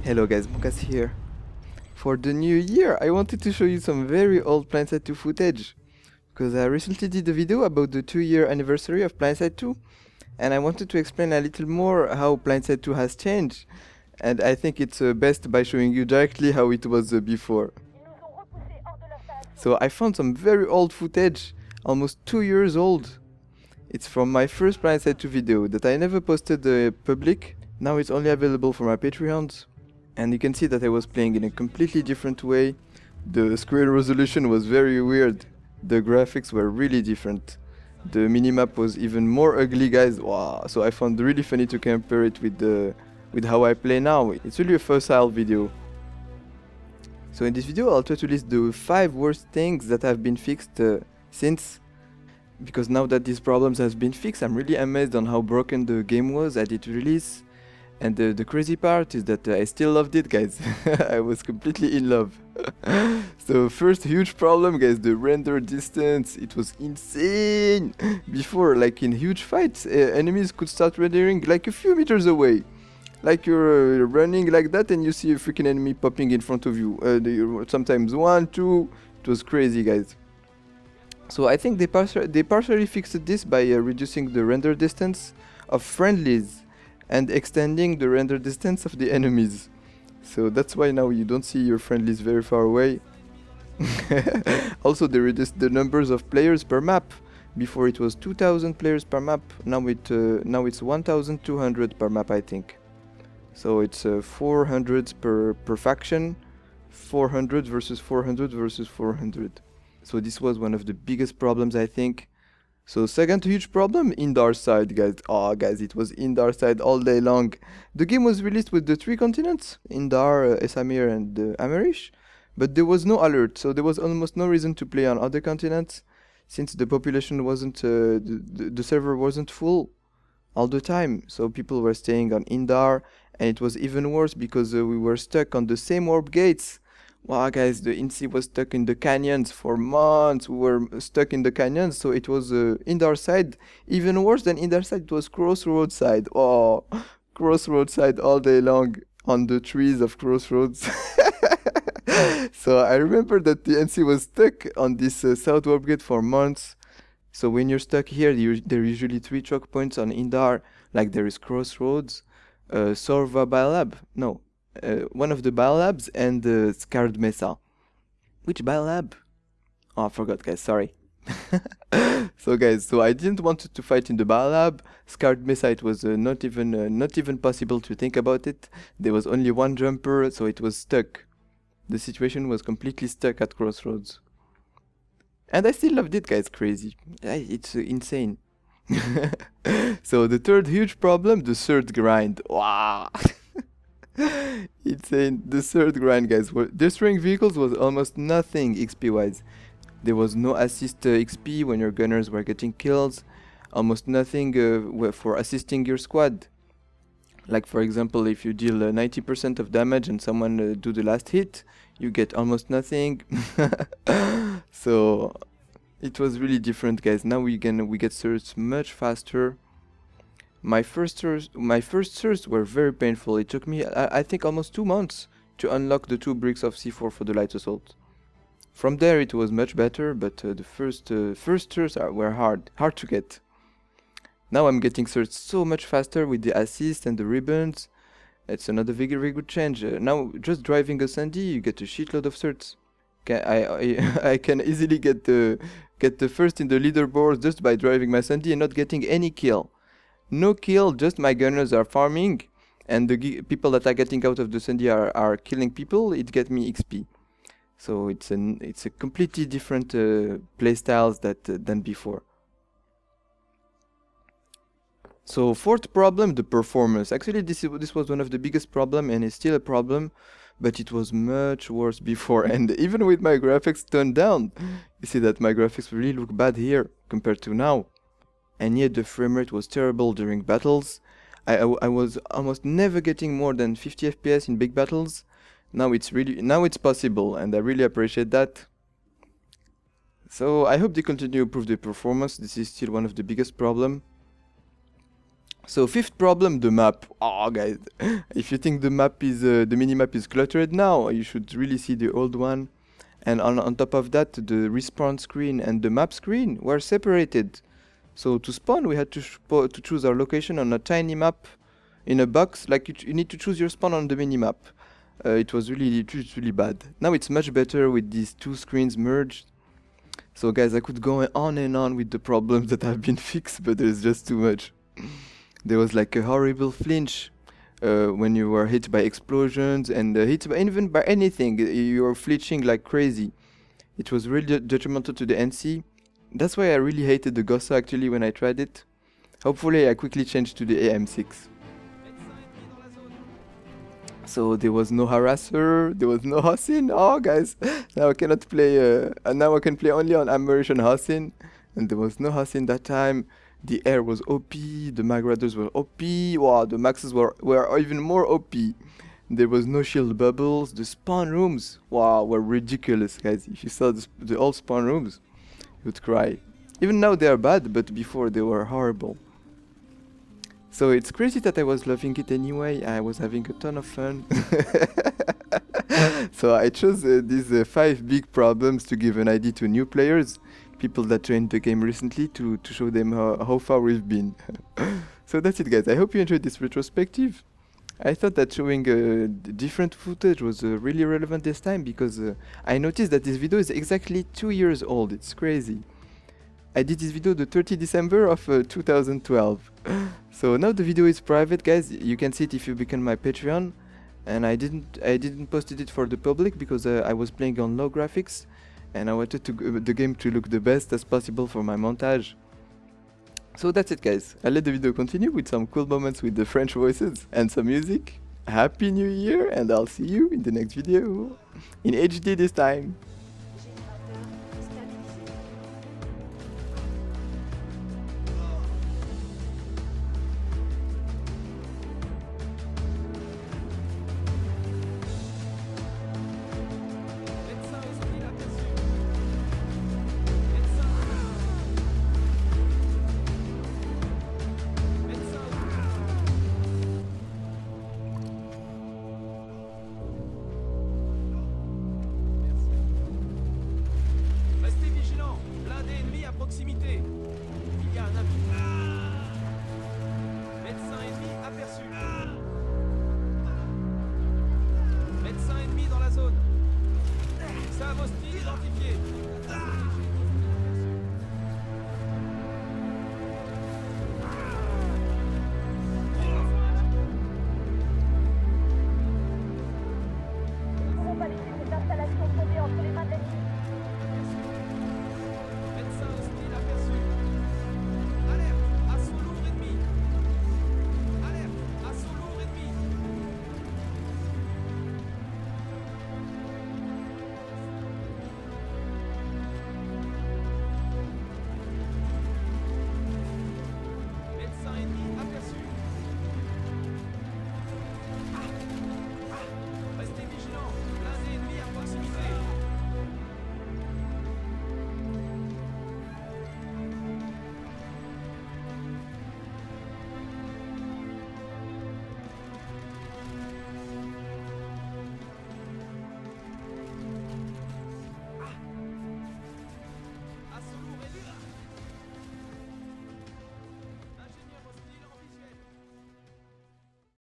Hello guys, Moukass here. For the new year, I wanted to show you some very old Planetside 2 footage, because I recently did a video about the 2-year anniversary of Planetside 2, and I wanted to explain a little more how Planetside 2 has changed, and I think it's best by showing you directly how it was before. So I found some very old footage, almost 2 years old. It's from my first Planetside 2 video that I never posted public. Now it's only available for my Patreons. And you can see that I was playing in a completely different way. The screen resolution was very weird. The graphics were really different. The minimap was even more ugly, guys. Wow. So I found it really funny to compare it with how I play now. It's really a facile video. So in this video I'll try to list the 5 worst things that have been fixed since. Because now that these problems have been fixed, I'm really amazed on how broken the game was at its release. And the crazy part is that I still loved it, guys. I was completely in love. So first huge problem, guys, the render distance. It was insane. Before, like in huge fights, enemies could start rendering like a few meters away. Like you're running like that and you see a freaking enemy popping in front of you. Sometimes 1, 2. It was crazy, guys. So I think they partially fixed this by reducing the render distance of friendlies and extending the render distance of the enemies. So that's why now you don't see your friendlies very far away. Also they reduced the numbers of players per map. Before it was 2000 players per map, now it's 1200 per map, I think. So it's 400 per faction, 400 versus 400 versus 400. So this was one of the biggest problems, I think. So second huge problem, Indar side, guys. Oh, guys, it was Indar side all day long. The game was released with the 3 continents, Indar, Esamir and Amerish, but there was no alert, so there was almost no reason to play on other continents, since the population wasn't, the server wasn't full all the time. So people were staying on Indar, and it was even worse because we were stuck on the same warp gates. Wow, guys, the INSEE was stuck in the canyons for months. We were stuck in the canyons, so it was Indar side. Even worse than Indar side, it was Crossroads side. Oh, Crossroads side all day long on the trees of Crossroads. So I remember that the INSEE was stuck on this south warp gate for months. So when you're stuck here, there are usually 3 choke points on Indar, like there is Crossroads, Sorva Biolab. No. One of the biolabs and the Scarred Mesa. Which biolab? Oh, I forgot, guys, sorry. So guys, so I didn't want to fight in the biolab. Scarred Mesa, it was not even possible to think about it. There was only 1 jumper, so it was stuck. The situation was completely stuck at Crossroads. And I still loved it, guys, crazy. It's insane. So the third huge problem, the third grind. Wow. Insane. The third grind, guys. Destroying vehicles was almost nothing XP wise. There was no assist XP when your gunners were getting kills. Almost nothing for assisting your squad. Like for example, if you deal 90% of damage and someone do the last hit, you get almost nothing. So it was really different, guys. Now we get surge much faster. My first surges were very painful. It took me, I think, almost 2 months to unlock the 2 bricks of C4 for the light assault. From there it was much better, but the first surges were hard to get. Now I'm getting surged so much faster with the assist and the ribbons. It's another very good change. Now just driving a Sandy, you get a shitload of surges. I can easily get the first in the leaderboard just by driving my Sandy and not getting any kill. No kill, just my gunners are farming, and the people that are getting out of the Sandy are killing people. It gets me XP. So it's a completely different playstyles than before. So fourth problem, the performance. Actually, this was one of the biggest problem, and it's still a problem, but it was much worse before. And even with my graphics turned down, you see that my graphics really look bad here compared to now. And yet the framerate was terrible during battles. I was almost never getting more than 50 FPS in big battles. Now it's possible, and I really appreciate that. So I hope they continue to improve the performance. This is still one of the biggest problems. So fifth problem, the map. Oh guys, if you think the map is the minimap is cluttered now, you should really see the old one. And on top of that, the respawn screen and the map screen were separated. So to spawn, we had to choose our location on a tiny map in a box. Like you need to choose your spawn on the minimap. It was really bad. Now it's much better with these two screens merged. So guys, I could go on and on with the problems that have been fixed, but there's just too much. There was like a horrible flinch when you were hit by explosions and hit by even by anything. You were flinching like crazy. It was really detrimental to the NC. That's why I really hated the Gossa actually when I tried it. Hopefully I quickly changed to the AM6. So there was no harasser, there was no Hossin. Oh guys, now I cannot play, now I can play only on Aberration Hossin. And there was no Hossin that time. The air was OP, the Magraders were OP, wow, the Maxes were even more OP. There was no shield bubbles, the spawn rooms, wow, were ridiculous guys. If you saw the old spawn rooms, you would cry. Even now they are bad, but before they were horrible. So it's crazy that I was loving it anyway. I was having a ton of fun. So I chose these 5 big problems to give an idea to new players, people that joined the game recently, to show them how far we've been. So that's it guys, I hope you enjoyed this retrospective. I thought that showing different footage was really relevant this time, because I noticed that this video is exactly 2 years old. It's crazy. I did this video the 30th December of 2012. So now the video is private guys, you can see it if you become my Patreon. And I didn't post it for the public because I was playing on low graphics and I wanted the game to look the best as possible for my montage. So that's it guys, I'll let the video continue with some cool moments with the French voices and some music. Happy New Year, and I'll see you in the next video, in HD this time. Proximité. Il y a un ami. Médecin ennemi aperçu. Médecin ennemi dans la zone. Sam hostile identifié.